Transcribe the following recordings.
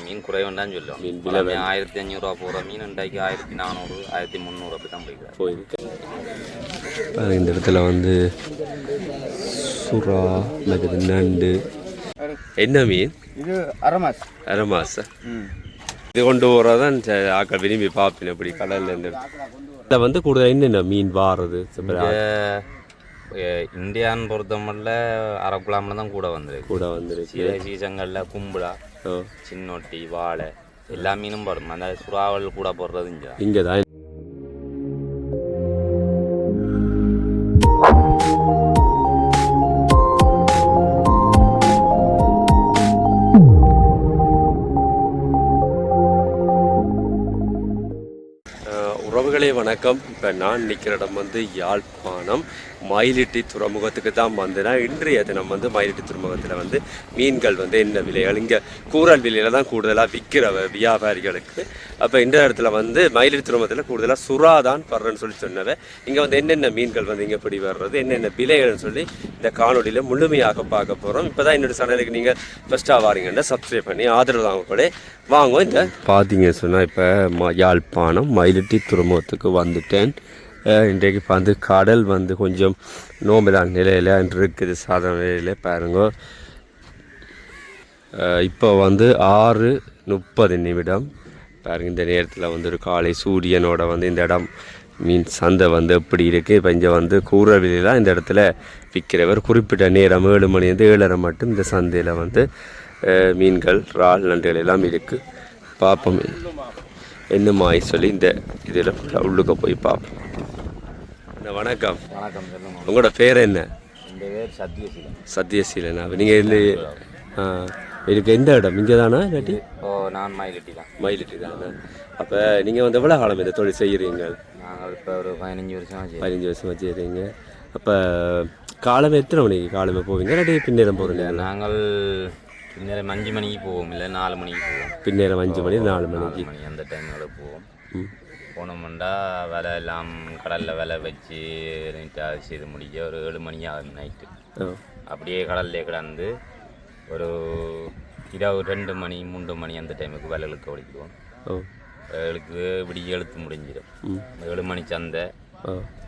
மீன் குறைவுன்னு சொல்லுவோம். மீன் விலை 1500 ரூபா போகிற மீன் இன்றைக்கு 1400 1300 அப்படி தான் போயிருக்கு. இந்த இடத்துல வந்து சுறா நண்டு. என்ன மீன் இது? அரமாஸ். இது கொண்டு போகிறதான் ஆக்கள் விரும்பி பார்ப்பேன். அப்படி கடலில் இந்த இடத்துல வந்து கூடுதல் என்னென்ன மீன் வாடுறது? இந்தியான்னு பொறுத்தமட்டில் அரக்குழாமில் தான் கூட வந்துருக்கு. சீசங்களில் கும்பலா, சின்னொட்டி, வாழை எல்லா மீனும் படும். அந்த சுறாவல் கூட போடுறது இங்கே தான். உறவுகளே வணக்கம். இப்போ நான் நிற்கிற இடம் வந்து யாழ்ப்பாணம் மயிலிட்டி துறைமுகத்துக்கு தான் வந்தேன்னா, இன்றைய தினம் வந்து மயிலிட்டி துறைமுகத்தில் வந்து மீன்கள் வந்து என்ன விலைகள், இங்கே கூறல் விலையில தான் கூடுதலாக விற்கிற வியாபாரிகளுக்கு. அப்போ இந்த இடத்துல வந்து மயிலிட்டி துறைமுகத்தில் கூடுதலாக சுறா தான் படுறேன்னு சொல்லி சொன்னவை. இங்கே வந்து என்னென்ன மீன்கள் வந்து இங்கே எப்படி வர்றது, என்னென்ன விலைகள்னு சொல்லி இந்த காணொலியில் முழுமையாக பார்க்க போகிறோம். இப்போ தான் என்னோட சேனலுக்கு நீங்கள் ஃபஸ்ட்டாக வாரீங்கன்னா சப்ஸ்கிரைப் பண்ணி ஆதரவு தாங்க கூட வாங்க. இந்த பார்த்தீங்க சொன்னால் இப்போ யாழ்ப்பாணம் மயிலிட்டி துறைமுகத்துக்கு வந்துட்டேன். இன்றைக்கு வந்து கடல் வந்து கொஞ்சம் நோம்பலான நிலையில் இருக்குது. சாதாரண நிலையில் பாருங்க. இப்போ வந்து 6:30 பாருங்க. இந்த நேரத்தில் வந்து ஒரு காலை சூரியனோட வந்து இந்த இடம் மீன் சந்தை வந்து எப்படி இருக்குது. இப்போ இங்கே வந்து கூறவிலாம் இந்த இடத்துல விற்கிறவர் குறிப்பிட்ட நேரம் 7 மணிலேருந்து 7:30 மட்டும் இந்த சந்தையில் வந்து மீன்கள் இறால் நண்டுகள் எல்லாம் இருக்குது. பார்ப்போம் என்னமாய் சொல்லி இந்த இதில் உள்ளுக்க போய் பார்ப்போம். வணக்கம். வணக்கம். சொல்லுங்கள். உங்களோட பேர் என்ன? இந்த பேர் சத்யசீலன். சத்யசீலனா? நீங்கள் இல்லை இதுக்கு எந்த இடம் இங்கே தானா இல்லாட்டி? நான் மயிலிட்டி தான். மயிலிட்டி தானே? அப்போ நீங்கள் வந்து எவ்வளோ காலம் இந்த தொழில் செய்கிறீங்க? நாங்கள் இப்போ ஒரு 15 வருஷமாக 15 வருஷமாக செய்கிறீங்க. அப்போ காலமே எத்தனை மணிக்கு காலமே போவீங்க இல்லாட்டி பின்னேரம் போகிறீங்க? நாங்கள் பின்னேரம் 5 மணிக்கு போவோம், இல்லை 4 மணிக்கு போவோம். பின்னேரம் 5 மணி 4 மணிக்கு அந்த டைமோட போவோம். போனோம்னா வேலை எல்லாம் கடலில் வேலை வச்சு நீட்டாக செய்து முடிக்க ஒரு 7 மணி ஆகும் நைட்டு. அப்படியே கடல்லே கிடந்து ஒரு இரவு 2 மணி 3 மணி அந்த டைமுக்கு வேலைகளுக்கு ஓடிக்குவோம். வேலைகளுக்கு விடிய எழுத்து முடிஞ்சிடும். 7 மணி சந்தை.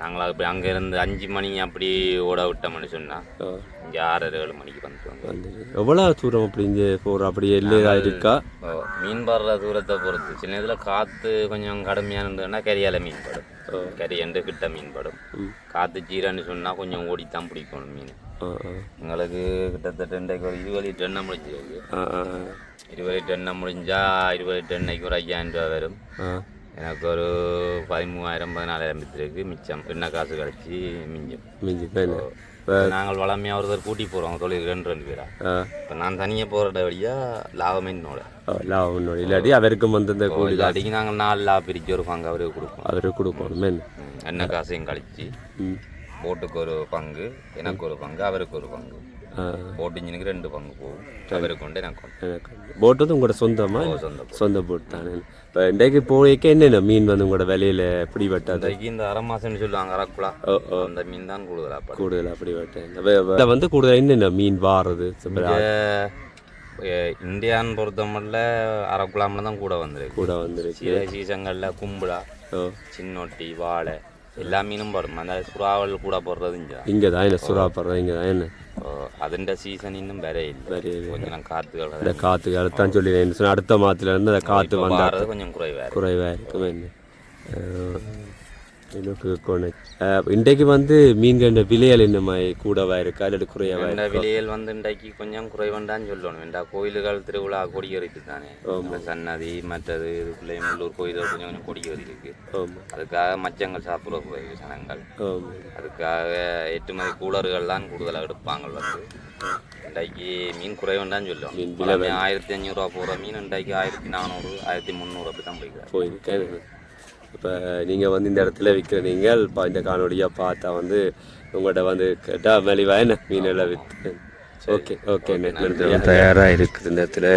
நாங்கள் அப்படி அங்கேருந்து 5 மணி அப்படி ஓட விட்டோம்னு சொன்னால் இங்கே 6-7 மணிக்கு வந்துட்டு. எவ்வளோ தூரம் அப்படி இங்கே போகிற அப்படியே இல்லையா இருக்கா? மீன் படுற தூரத்தை பொறுத்து. சின்ன இதில் காற்று கொஞ்சம் கடுமையாக இருந்ததுன்னா கரியால் மீன் படும். கறி எண்டு கிட்ட மீன் படும். காற்று சீரன்னு சொன்னால் கொஞ்சம் ஓடித்தான் பிடிக்கணும் மீன். எங்களுக்கு கிட்டத்தட்ட இன்றைக்கு ஒரு 20 டென்னை முடிஞ்சிருக்கு. 20 டென்னை முடிஞ்சால் 20 டென்னைக்கு ஒரு 5000 ரூபா வரும். எனக்கு ஒரு 13,000-14,000 விற்றுருக்கு. மிச்சம் என்ன காசு கிடச்சி மிஞ்சும். நாங்கள் வளமையாக ஒருத்தர் கூட்டி போகிறோம் தொழில் 2 பேரா. இப்போ நான் தனியாக போகிற வழியாக லாபமே லாபம் இல்லாட்டி அவருக்கும் வந்து இந்த கூலி அடிக்கு நாங்கள் 4 லாபம் பிரித்து ஒரு பங்கு அவருக்கு கொடுப்போம். என்ன காசையும் கழிச்சு போட்டுக்கு ஒரு பங்கு, எனக்கு ஒரு பங்கு, அவருக்கு ஒரு பங்கு. போட்டு இன்ஜினுக்கு 2 பங்கு போகும். அவருக்கு கொண்டு எனக்கு போட்டு வந்து உங்களோட சொந்தமாக சொந்த போட்டு தானே. இப்போ இன்றைக்கு போய்க்கு என்னென்ன மீன் வந்து உங்களோட விலையில் பிடிபட்டாது? இந்த அரமாசன்னு சொல்லுவாங்க, அரக்குலா. அந்த மீன் தான் கூடுதலாக பிடிபட்டேன். வந்து கூடுதல் என்னென்ன மீன் வாடுறது? இந்தியான்னு பொறுத்தமட்டில் அரக்குழாமில் தான் கூட வந்துருக்கு. சீசங்களில் கும்பலா, சின்னொட்டி, வாழை எல்லா மீனும் படும். அந்த சுறாவல் கூட போடுறது இங்கே தான். என்ன சுறா போடுறது இங்கே தான். என்ன அதுண்ட சீசன் இன்னும் வேற இல்லை. கொஞ்சம் காற்றுகள் தான் சொல்லி அடுத்த மாதத்துல இருந்து அந்த காற்று வந்தால் கொஞ்சம் குறைவாக இருக்கும். இன்றைக்கு வந்து மீன்கள் விலைகள் என்ன கூடவா இருக்கா இல்லை குறைவா? விலைகள் வந்து இன்றைக்கு கொஞ்சம் குறைவண்டான்னு சொல்லணும். இந்த கோயில்கள் திருவிழா கொடியேறிட்டு தானே. சன்னதி மற்றது இதுக்குள்ளே உள்ளூர் கோயில்கள் கொஞ்சம் கொஞ்சம் கொடியேறி இருக்கு. அதுக்காக மச்சங்கள் சாப்பிட்ற குறைவு ஜனங்கள். அதுக்காக ஏற்றுமதி கூலர்கள் தான் கூடுதலாக எடுப்பாங்க. வந்து இன்றைக்கு மீன் குறைவண்டான்னு சொல்லுவோம். 1500 ரூபா போகிற மீன் இன்றைக்கு 1400 1300 அப்படி தான் போயிருக்கேன். இப்போ நீங்கள் வந்து இந்த இடத்துல விற்கிறீங்க. இப்போ இந்த காணொலியாக பார்த்தா வந்து உங்கள்கிட்ட வந்து கேட்டால் மலிவா என்ன மீனெல்லாம் விற்று. ஓகே தயாராக இருக்குது. இந்த இடத்துல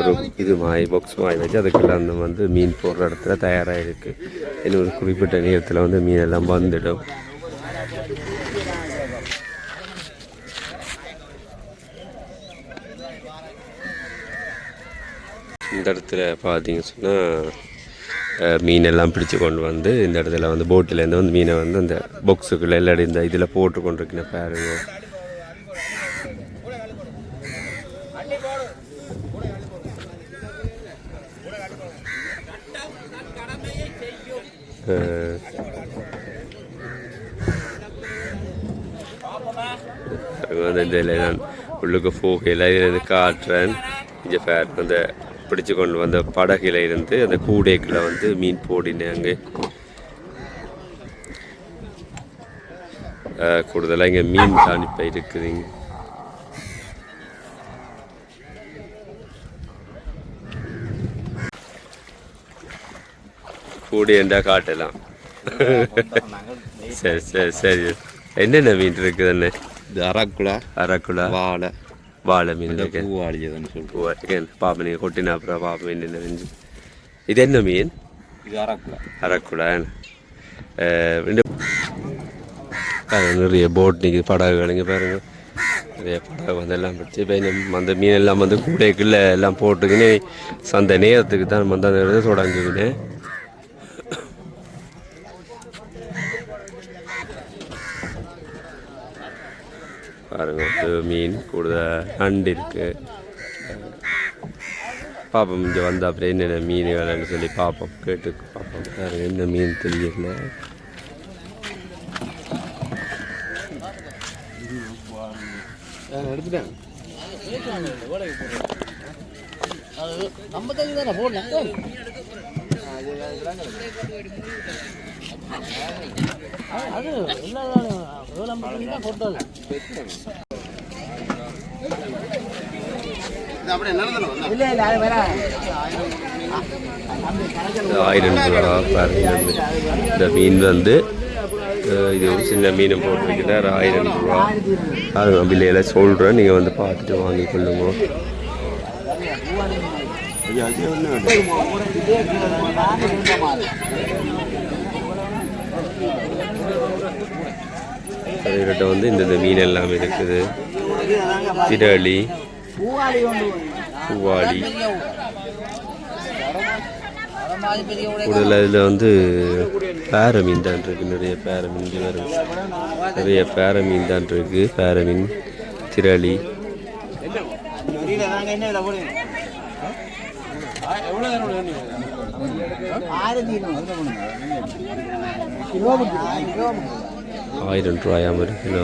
ஒரு இது பாக்ஸ் வச்சு அதுக்கெல்லாம் அந்த வந்து மீன் போடுற இடத்துல தயாராக இருக்குது. இன்னும் ஒரு குறிப்பிட்ட நேரத்தில் வந்து மீனெல்லாம் வந்துடும். இந்த இடத்துல பார்த்தீங்க சொன்னால் மீனெல்லாம் பிடிச்சு கொண்டு வந்து இந்த இடத்துல வந்து போட்டிலேருந்து வந்து மீனை வந்து அந்த பாக்ஸுக்குள்ளே எல்லாம் இந்த இதில் போட்டு கொண்டிருக்கிற பாருங்க. வந்து இதில் நான் உள்ளுக்கு போகையில் இதில் காட்டுறேன். இங்கே பேர் அந்த பிடிச்சு கொண்டு வந்த படகுல இருந்து அந்த கூடைக்குள்ள வந்து மீன் போடினாங்க. கூடுதலாக இங்கே மீன் தான் இப்போ இருக்குதுங்க. கூடி என்றா காட்டலாம். சரி சரி சரி. என்னென்ன மீன் இருக்குது அண்ணே? இது அரக்குலா வாழை மீன் பூவாளியதுன்னு சொல்லிட்டு பாப்பா நீங்கள் கொட்டினா அப்புறம் பாப்பா மீன் என்ன வெஞ்சு. இது என்ன மீன்? இது அரக்குலா. நிறைய போட் நிற்குது, படகுகள் இங்கே பாருங்க. நிறைய படகு வந்து எல்லாம் பிடிச்சி இப்போ அந்த மீன் எல்லாம் வந்து கூடைக்குள்ள எல்லாம் போட்டுக்கின்னு அந்த நேரத்துக்கு தான் வந்து அந்த தொடங்குதுன்னு பாருங்க. மீன் கூடுதல் நண்டு இருக்கு. பார்ப்போம் இங்கே வந்து அப்புறம் என்னென்ன மீன்கள்னு சொல்லி பார்ப்போம், கேட்டு பார்ப்போம். பாருங்க என்ன மீன் தெரியல. எடுத்துட்டேன். இந்த மீன் வந்து இது ஒரு சின்ன மீன் போட்டிருக்கிறார். 1000 ரூபா. அது விலையில சொல்கிறேன், நீங்கள் வந்து பார்த்துட்டு வாங்கி கொள்ளுங்க. அதுகிட்ட வந்து இந்த மீன் எல்லாமே இருக்குது. திரளி, பூவாளி. கூடுதலாக இதில் வந்து பேர மீன் தான் இருக்குது. நிறைய பேர மீன் வரும். நிறைய பேர மீன் தான் இருக்குது. பேர மீன், திரளி. ₹1000 கிலோ.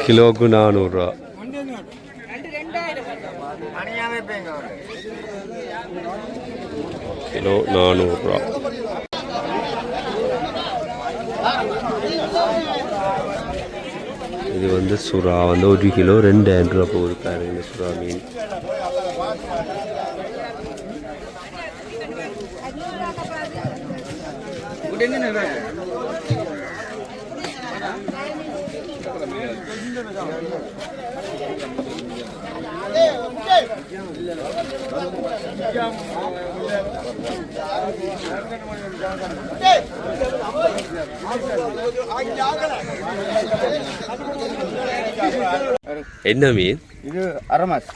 கிலோக்கு 400 ரூபா. கிலோ 400 ரூபா. இது வந்து சுறா வந்து 1 கிலோ 2000 ரூபா போகுது. பாருங்க சுறா மீன். என்ன மீன் இது? அரமாஸ்.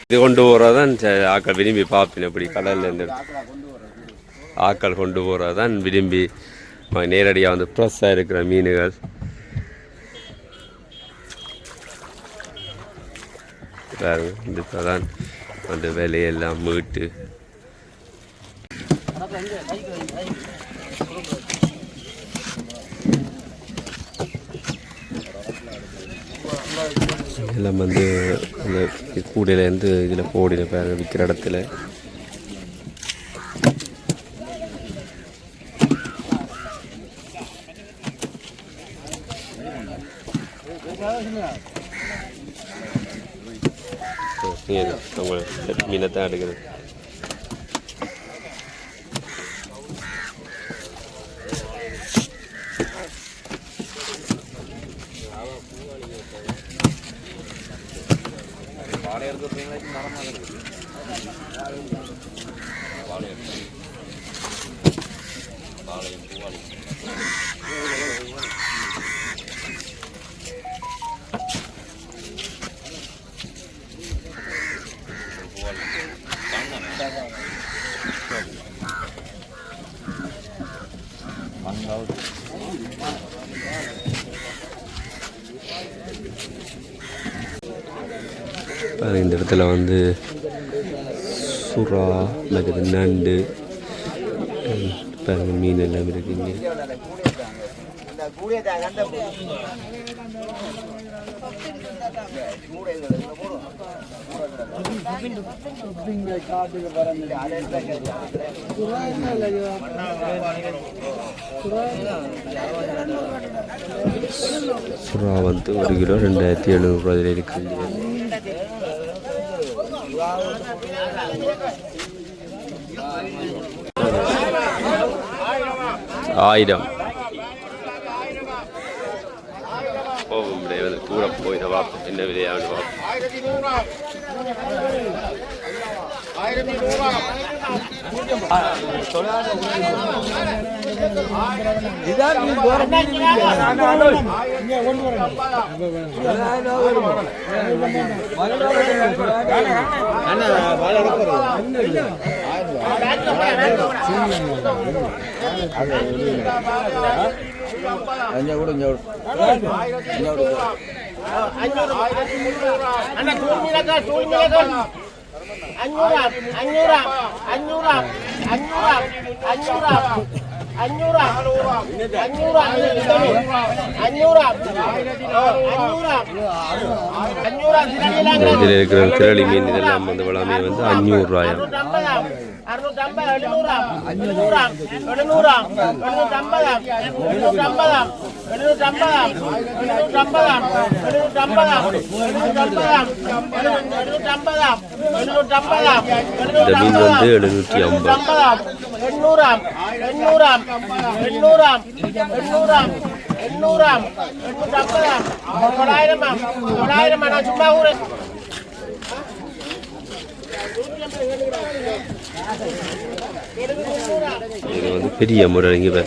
இது கொண்டு போகிறதான் ஆக்கள் விரும்பி பார்ப்பேன். எப்படி கடலில் இருந்து ஆக்கள் கொண்டு போகிறதான் விரும்பி நேரடியாக வந்து ஃப்ரெஷ்ஷாக இருக்கிற மீன்கள். இந்த தான் அந்த வேலையெல்லாம் மீட்டு எல்லாம் வந்து அந்த கூடையிலேருந்து இதில் போடின பேர் விற்கிற இடத்துல. மீனை தான் எடுக்கிறது. இந்த இடத்துல வந்து சுறா மற்றது நண்டு பாருங்க மீன் எல்லாம் இருக்குங்க. சுறா வந்து 1 கிலோ 2700 இருக்குங்க. ஆயிரம் போகும் முடியாது கூட போய் பார்ப்போம் என்ன விலையாண்டு இதில் இருக்கிற திரளி மீன் இதெல்லாம் வந்து வளமே வந்து 500 ரூபாயம். இந்த மீன் வந்து 750. இது வந்து பெரிய முறை இங்கே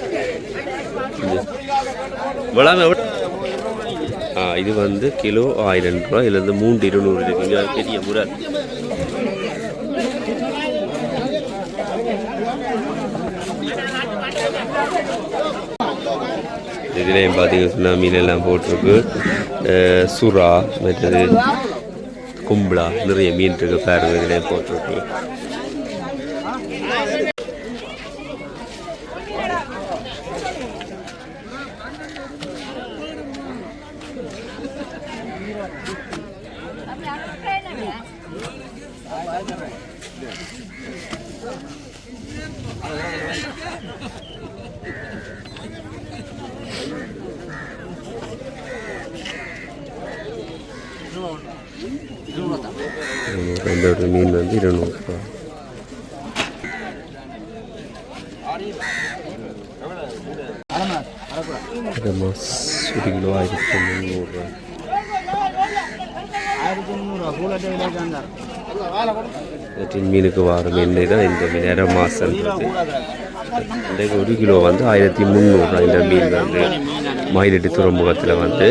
இது வந்து கிலோ 1000 ரூபாய். இதுல இருந்து 3200 இருக்குங்க. பெரிய முறை. இதுலேயும் பார்த்தீங்கன்னா மீன் எல்லாம் போட்டிருக்கு. சுறா மற்றது கும்பலா நிறைய மீன் இருக்கு பாருங்க. இதுலேயும் போட்டிருக்கு. ஒரு மீன் வந்து 200 ரூபா. அரமாஸ் 1 கிலோ 1300 மீனுக்கு வார மீன் தான் இந்த மீன் அரமாசன்றது. இந்த 1 கிலோ வந்து 1300. இந்த மீன் வந்து மயிலட்டி துறைமுகத்தில் வந்து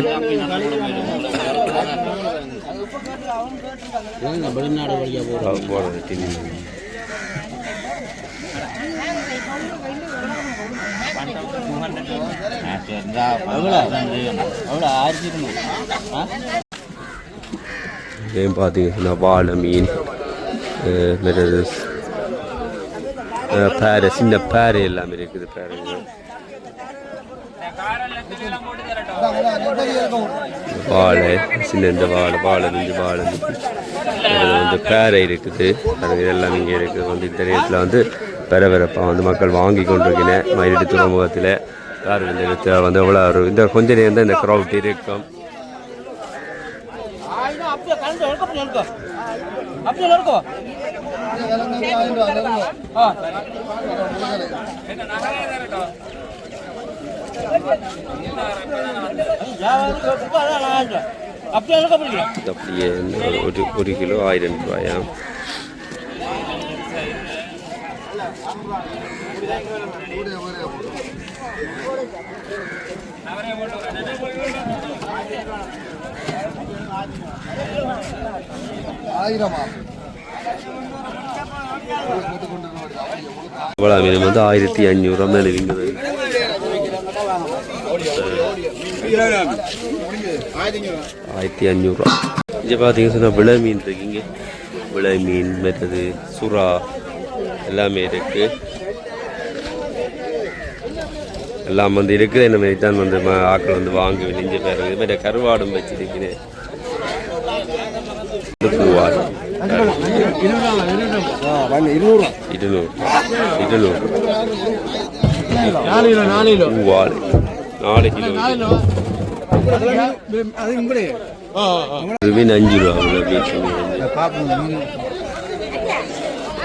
பார்த்தீங்கன்னா வாழை மீன் பேரை சின்ன பேரை எல்லாமே இருக்குது. பேருங்க வாழை சின்ன இந்த வாழை வந்து பேரை இருக்குது. அது எல்லாம் இங்கே இருக்குது. வந்து இந்த நேரத்தில் வந்து பரபரப்பாக வந்து மக்கள் வாங்கி கொண்டிருக்கிறேன். மயிலட்டி துறைமுகத்தில் இந்த இடத்துல வந்து எவ்வளோ ஒரு இந்த கொஞ்ச நேரம் தான் இந்த க்ரௌட் இருக்கும். அப்படியே 1 கிலோ 1000 ரூபாயா. இவ்வளோ மீன் வந்து 1500 மேலே விங்குது. 1500. இங்கே பார்த்தீங்கன்னு சொன்னால் விளை மீன் இருக்குங்க. விளை மீன் மற்றது சுறா எல்லாமே இருக்குது. எல்லாம் வந்து இருக்குது. இந்த மாதிரி தான் வந்து ஆக்கள் வந்து வாங்கி நெஞ்சு பேர் இது மாதிரி கருவாடும் வச்சிருக்கிறேன். பூவாடு 200 பூவாடு 4 கிலோ மீன் 5 ரூபா.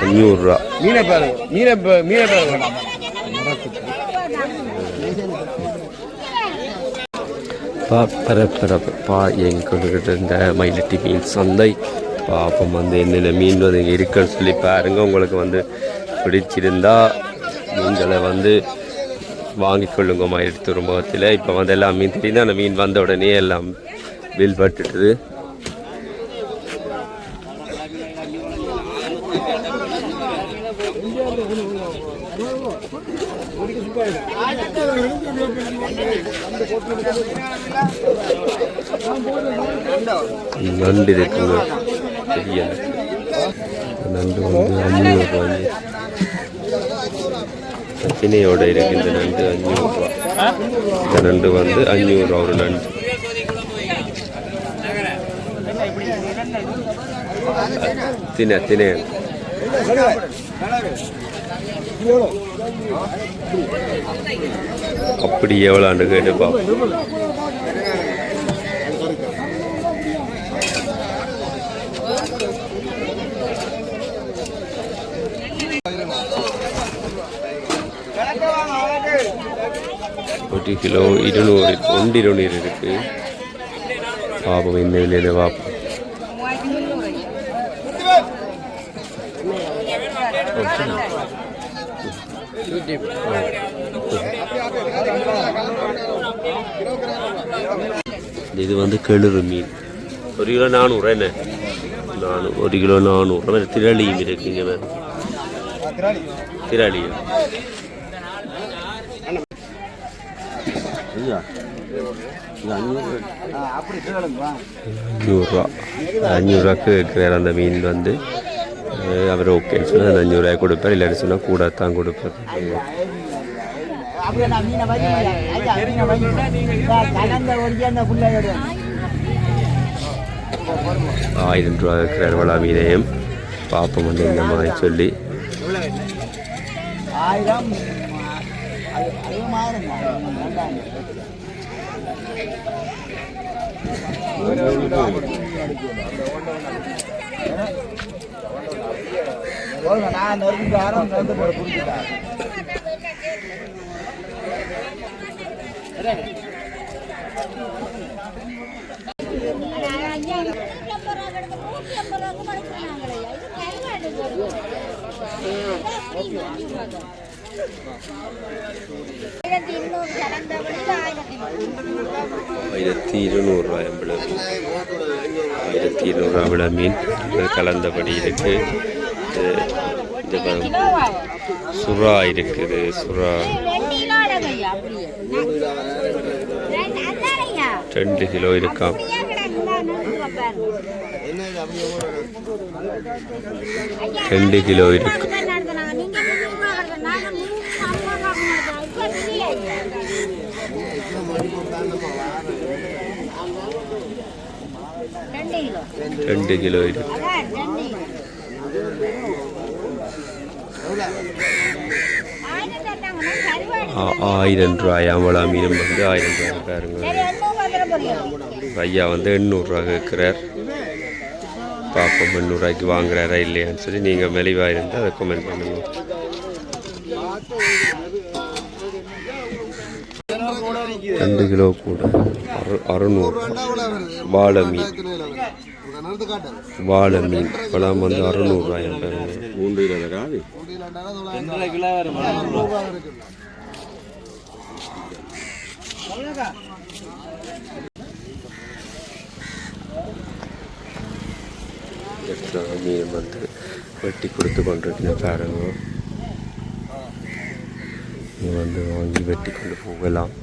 500 ரூபா. பரப்பரப்பா எங்கிட்ட இந்த மயிலட்டி மீன் சந்தை பாப்பம் வந்து என்னென்ன மீன் வந்து இருக்குன்னு சொல்லி பாருங்க. உங்களுக்கு வந்து பிடிச்சிருந்தா மீன்களை வந்து வாங்கி கொள்ளுங்க மயிலட்டி துறைமுகத்தில். இப்போ வந்து எல்லாம் மீன் தெரியுது. அந்த மீன் வந்த உடனே எல்லாம் பில் பட்டுட்டுது. நண்டு இருக்குங்க. பெரிய நண்டு வந்து 500 ரூபாய். திணையோட இருக்கு இந்த நண்டு 500 ரூபா. இந்த நண்டு வந்து 500 ரூபா ஒரு நண்டு. திணை அப்படி எவ்வளோன்னு கேட்டுப்பா. ஒரு கிலோ 200 இருக்கு. பாப்போம் என்ன விலையில பார்ப்போம். இது வந்து கெளுறு மீன் 1 கிலோ 400 என்ன 1 கிலோ 400. திரளியும் இருக்குங்க. திரளியும் 500 ரூபாய்க்கு இருக்கிற அந்த மீன் வந்து அவர் ஓகேன்னு சொன்னால் 500 ரூபாய் கொடுப்பார். இல்லைன்னு சொன்னால் கூட தான் கொடுப்பார். 1000 ரூபா இருக்கிற வளா மீனையும் பாப்பம் வந்து இந்த மாதிரி சொல்லி $1200 மீன் கலந்தபடி இருக்கு. சுறா இருக்குது. சுறா 2 கிலோ இருக்காம். 2 கிலோ இருக்கு. ரெண்டு கிலோ இருக்கு. 1000 ரூபாய். அவ்வளோ மீனும் வந்து 1000 ரூபாய் பாருங்க. ஐயா வந்து 800 ரூபா கேட்குறார். பார்ப்போம் 800 ரூபாய்க்கு வாங்குறாரா இல்லையான்னு சொல்லி நீங்கள் மெலிவாக இருந்தால் அதை கமெண்ட் பண்ணுங்க. $2 கிலோ கூட 600. வாழை மீன் வாழை மீன் இப்போலாம் வந்து 600 பாருங்க. 3 காது மீன் வந்து வெட்டி கொடுத்து கொண்டிருக்கேன் பாருங்க. நீ வந்து வாங்கி வெட்டி கொண்டு போகலாம்.